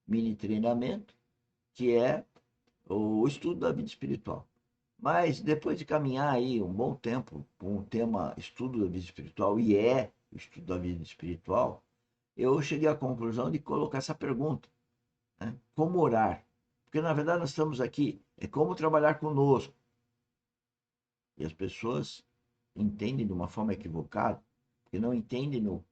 mini treinamento, que é o estudo da vida espiritual. Mas depois de caminhar aí um bom tempo com o tema estudo da vida espiritual, e é o estudo da vida espiritual, eu cheguei à conclusão de colocar essa pergunta, né? Como orar? Porque na verdade nós estamos aqui, é como trabalhar conosco. E as pessoas entendem de uma forma equivocada, porque não entendem no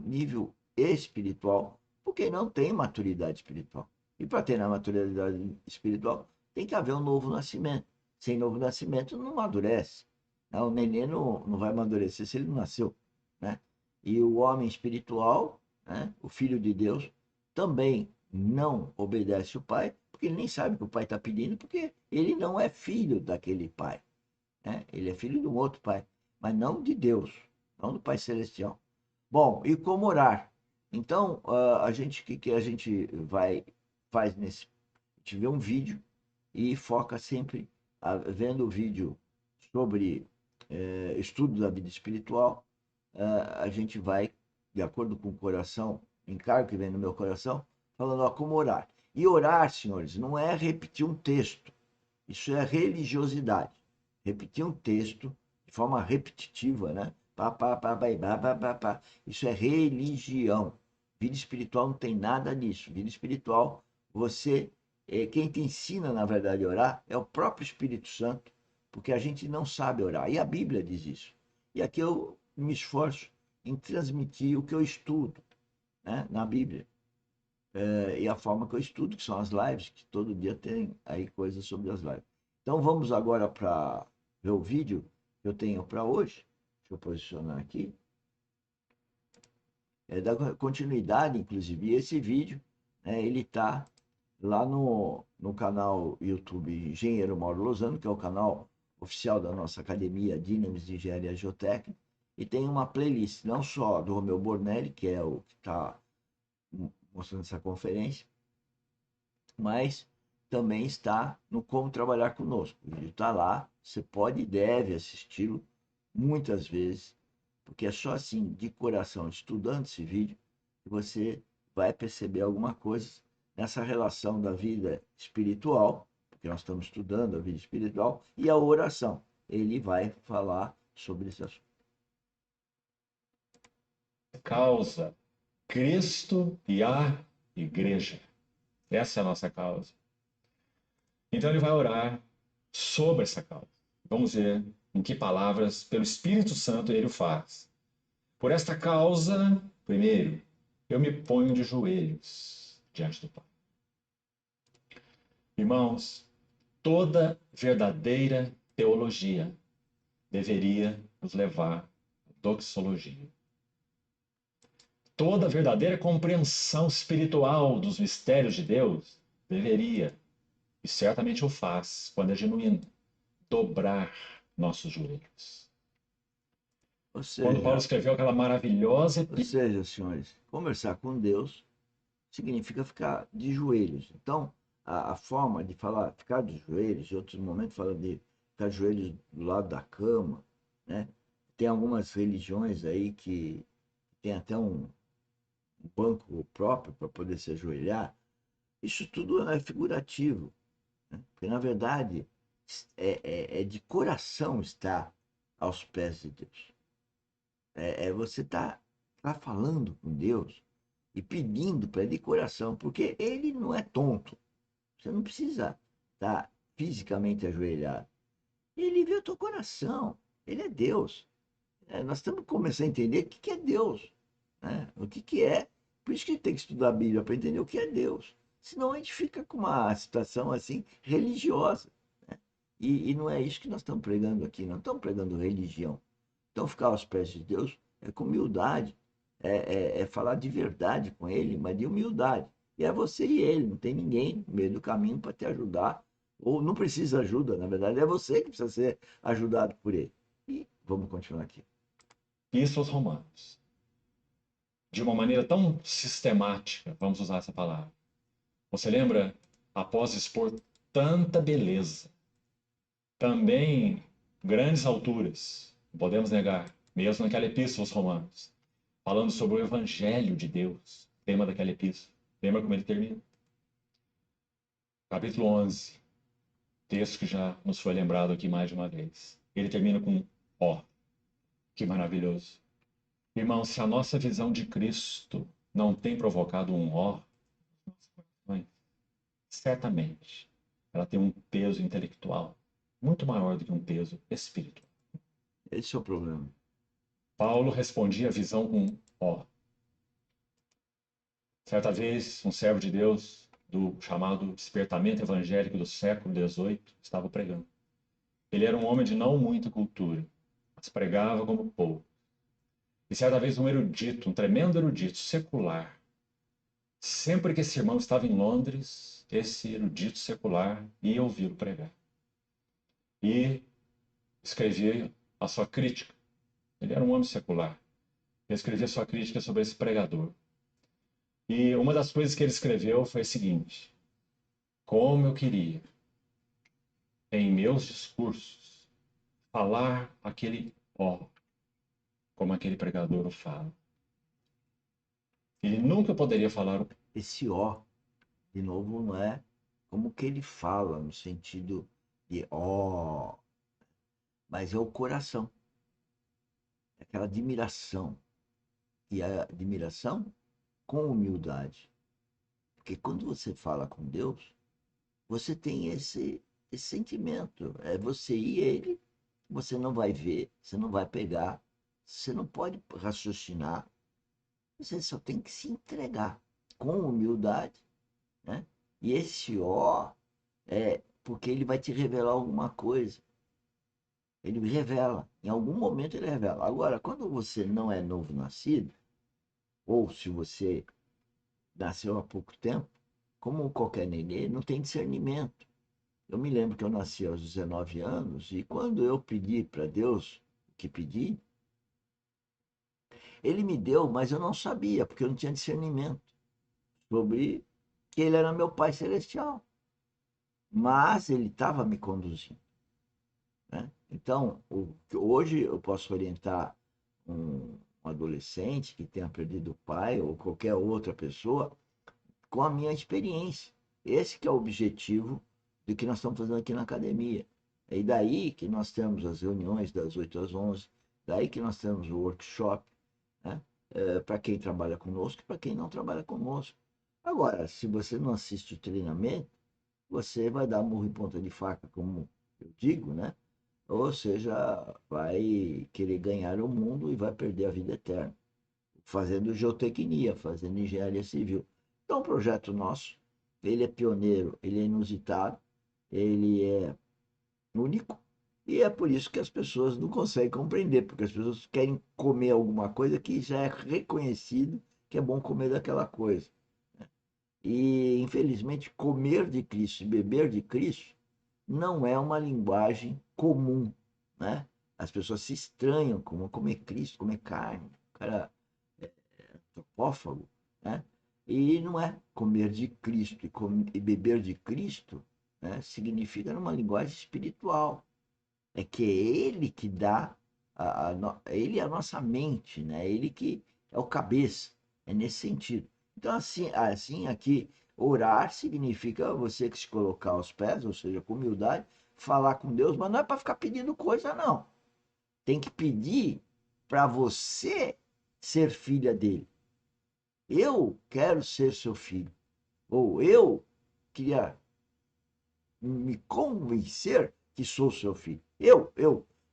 nível espiritual, porque não tem maturidade espiritual. E para ter a maturidade espiritual, tem que haver um novo nascimento. Sem novo nascimento, não amadurece. Né? O neném não vai amadurecer se ele não nasceu. Né? E o homem espiritual, né? O filho de Deus, também não obedece o pai, porque ele nem sabe o que o pai está pedindo, porque ele não é filho daquele pai. Né? Ele é filho de um outro pai, mas não de Deus, não do Pai Celestial. Bom, e como orar? Então, a gente, o que a gente faz nesse? A gente vê um vídeo e foca sempre vendo o vídeo sobre estudo da vida espiritual. A gente vai, de acordo com o coração, encargo que vem no meu coração, falando ó, como orar. E orar, senhores, não é repetir um texto, isso é religiosidade. Repetir um texto de forma repetitiva, né? Pá, pá, pá, pá, pá, pá, pá, pá. Isso é religião. Vida espiritual não tem nada disso. Vida espiritual, você, quem te ensina, na verdade, a orar é o próprio Espírito Santo, porque a gente não sabe orar. E a Bíblia diz isso. E aqui eu me esforço em transmitir o que eu estudo, né, na Bíblia. E a forma que eu estudo, que são as lives, que todo dia tem aí coisas sobre as lives. Então vamos agora para ver o vídeo que eu tenho para hoje. Deixa eu posicionar aqui. É da continuidade, inclusive. E esse vídeo, né, ele está lá no canal YouTube Engenheiro Mauro Lozano, que é o canal oficial da nossa academia Dinamis de Engenharia Geotécnica. E tem uma playlist, não só do Romeu Bornelli, que é o que está mostrando essa conferência, mas também está no Como Trabalhar Conosco. O vídeo está lá, você pode e deve assisti-lo muitas vezes, porque é só assim, de coração, estudando esse vídeo, que você vai perceber alguma coisa nessa relação da vida espiritual, porque nós estamos estudando a vida espiritual, e a oração. Ele vai falar sobre esse assunto. Causa, Cristo e a Igreja. Essa é a nossa causa. Então ele vai orar sobre essa causa. Vamos ver em que palavras, pelo Espírito Santo, ele o faz. Por esta causa, primeiro, eu me ponho de joelhos diante do Pai. Irmãos, toda verdadeira teologia deveria nos levar à doxologia. Toda verdadeira compreensão espiritual dos mistérios de Deus deveria, e certamente o faz, quando é genuíno, dobrar nossos joelhos. Ou Quando Paulo seja, escreveu aquela maravilhosa ou epístola, seja, senhores, conversar com Deus significa ficar de joelhos. Então, a forma de falar ficar de joelhos, em outros momentos fala de ficar de joelhos do lado da cama, né? Tem algumas religiões aí que tem até um banco próprio para poder se ajoelhar. Isso tudo é figurativo, né? Porque na verdade é de coração estar aos pés de Deus. Você tá falando com Deus e pedindo para ele de coração, porque ele não é tonto. Você não precisa estar fisicamente ajoelhado. Ele vê o teu coração. Ele é Deus. Nós temos que começar a entender o que é Deus. Né? O que é. Por isso que a gente tem que estudar a Bíblia, para entender o que é Deus. Senão a gente fica com uma situação assim religiosa. Né? E não é isso que nós estamos pregando aqui. Não estamos pregando religião. Então, ficar aos pés de Deus é com humildade, é falar de verdade com Ele, mas de humildade. E é você e Ele, não tem ninguém no meio do caminho para te ajudar, ou não precisa ajuda, na verdade, é você que precisa ser ajudado por Ele. E vamos continuar aqui. aos Romanos, de uma maneira tão sistemática, vamos usar essa palavra. Você lembra, após expor tanta beleza, também grandes alturas, não podemos negar, mesmo naquela epístola aos Romanos, falando sobre o Evangelho de Deus, tema daquela epístola. Lembra como ele termina? capítulo 11, texto que já nos foi lembrado aqui mais de uma vez. Ele termina com ó. Que maravilhoso. Irmão, se a nossa visão de Cristo não tem provocado um ó, certamente ela tem um peso intelectual muito maior do que um peso espiritual. Esse é o problema. Paulo respondia a visão com ó. Certa vez, um servo de Deus, do chamado despertamento evangélico do século XVIII, estava pregando. Ele era um homem de não muita cultura, mas pregava como pouco. E certa vez um erudito, um tremendo erudito secular, sempre que esse irmão estava em Londres, esse erudito secular ia ouvi-lo pregar. E escrevia a sua crítica. Ele era um homem secular. Ele escrevia a sua crítica sobre esse pregador. E uma das coisas que ele escreveu foi a seguinte: como eu queria, em meus discursos, falar aquele ó, como aquele pregador o fala. Ele nunca poderia falar o Esse ó, de novo, não é como que ele fala, no sentido de ó, mas é o coração, é aquela admiração. E a admiração com humildade. Porque quando você fala com Deus, você tem esse sentimento. É você e ele, você não vai ver, você não vai pegar, você não pode raciocinar, você só tem que se entregar com humildade, né? E esse ó é porque ele vai te revelar alguma coisa. Ele revela, em algum momento ele revela. Agora, quando você não é novo nascido, ou se você nasceu há pouco tempo, como qualquer nenê, não tem discernimento. Eu me lembro que eu nasci aos 19 anos e quando eu pedi para Deus o que pedi, ele me deu, mas eu não sabia, porque eu não tinha discernimento sobre que ele era meu Pai Celestial. Mas ele estava me conduzindo. Né? Então, hoje eu posso orientar um adolescente que tenha perdido o pai ou qualquer outra pessoa com a minha experiência. Esse que é o objetivo do que nós estamos fazendo aqui na academia. É daí que nós temos as reuniões das 8 às 11, daí que nós temos o workshop, né? Para quem trabalha conosco e para quem não trabalha conosco. Agora, se você não assiste o treinamento, você vai dar murro em ponta de faca, como eu digo, né? Ou seja, vai querer ganhar o mundo e vai perder a vida eterna, fazendo geotecnia, fazendo engenharia civil. Então, o projeto nosso, ele é pioneiro, ele é inusitado, ele é único, e é por isso que as pessoas não conseguem compreender, porque as pessoas querem comer alguma coisa que já é reconhecido que é bom comer daquela coisa. E, infelizmente, comer de Cristo e beber de Cristo não é uma linguagem comum, né? As pessoas se estranham como comer Cristo, comer carne. O cara antropófago, né? E não é comer de Cristo e beber de Cristo, né? Significa numa linguagem espiritual. É que é Ele que dá, Ele é a nossa mente, né? É Ele que é o cabeça, é nesse sentido. Então, assim aqui, orar significa você que se colocar aos pés, ou seja, com humildade, falar com Deus, mas não é para ficar pedindo coisa, não. Tem que pedir para você ser filha dele. Eu quero ser seu filho. Ou eu queria me convencer que sou seu filho. Eu.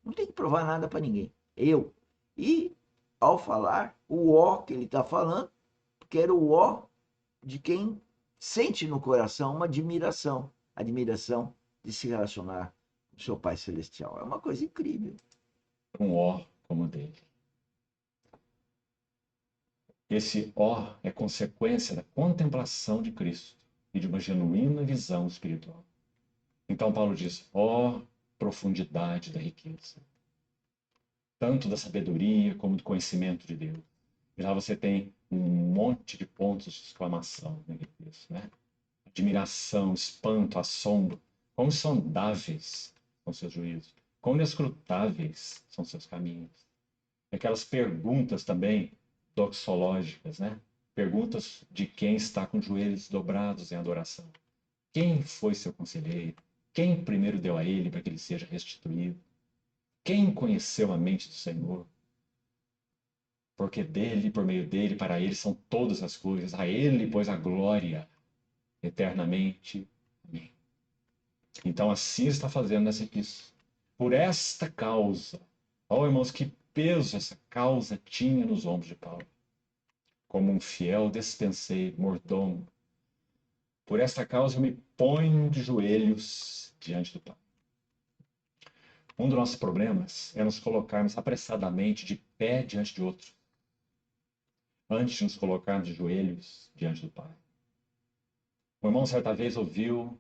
Não tem que provar nada para ninguém. Eu. E, ao falar, o ó que ele está falando, porque era o ó de quem sente no coração uma admiração. Admiração de se relacionar com seu Pai Celestial. É uma coisa incrível. um ó como o dele. Esse ó é consequência da contemplação de Cristo e de uma genuína visão espiritual. Então Paulo diz: ó profundidade da riqueza, tanto da sabedoria como do conhecimento de Deus. Já você tem um monte de pontos de exclamação naquele texto, né? Admiração, espanto, assombro. Quão insondáveis são seus juízos, quão inescrutáveis são seus caminhos. Aquelas perguntas também doxológicas, né? Perguntas de quem está com os joelhos dobrados em adoração. Quem foi seu conselheiro? Quem primeiro deu a ele para que ele seja restituído? Quem conheceu a mente do Senhor? Porque dele, por meio dele, para ele são todas as coisas. A ele, pois, a glória eternamente. Amém. Então, assim está fazendo nessa epístola. Por esta causa, ó irmãos, que peso essa causa tinha nos ombros de Paulo, como um fiel despenseiro, mordomo. Por esta causa eu me ponho de joelhos diante do Pai. Um dos nossos problemas é nos colocarmos apressadamente de pé diante de outro, antes de nos colocarmos de joelhos diante do Pai. O irmão certa vez ouviu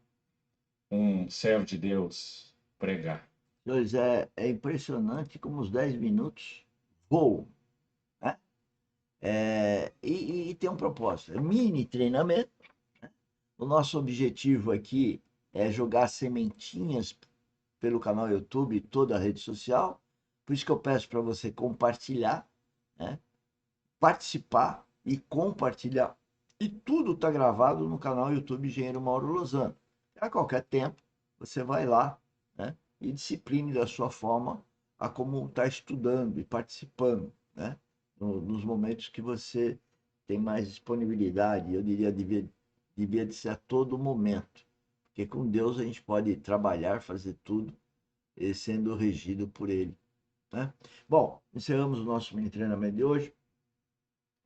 um servo de Deus pregar. Pois é impressionante como os 10 minutos voam, né? E tem um propósito, é mini treinamento. O nosso objetivo aqui é jogar sementinhas pelo canal YouTube e toda a rede social. Por isso que eu peço para você compartilhar, né? Participar e compartilhar. E tudo está gravado no canal YouTube Engenheiro Mauro Lozano. A qualquer tempo, você vai lá, né? E discipline da sua forma a como está estudando e participando, né? Nos momentos que você tem mais disponibilidade. Eu diria, devia de ser a todo momento. Porque com Deus a gente pode trabalhar, fazer tudo, sendo regido por Ele, né? Bom, encerramos o nosso mini treinamento de hoje.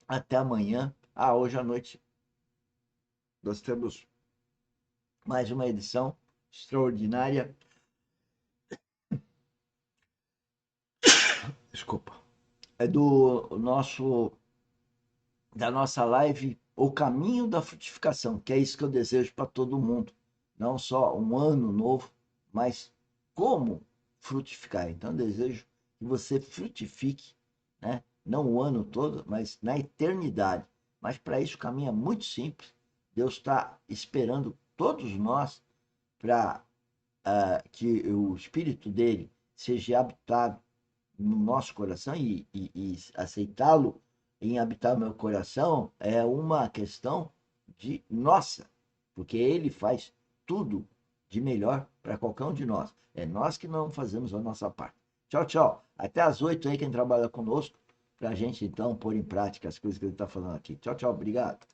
Até amanhã. Hoje à noite nós temos mais uma edição extraordinária. Desculpa. É da nossa live O Caminho da Frutificação, que é isso que eu desejo para todo mundo. Não só um ano novo, mas como frutificar. Então, eu desejo que você frutifique, né? Não o ano todo, mas na eternidade. Mas para isso o caminho é muito simples. Deus está esperando todos nós para que o Espírito dele seja habitado no nosso coração e aceitá-lo em habitar meu coração é uma questão de nossa, porque ele faz tudo de melhor para qualquer um de nós. É nós que não fazemos a nossa parte. Tchau, tchau. Até às 8 aí, quem trabalha conosco, para a gente então pôr em prática as coisas que ele está falando aqui. Tchau, tchau. Obrigado.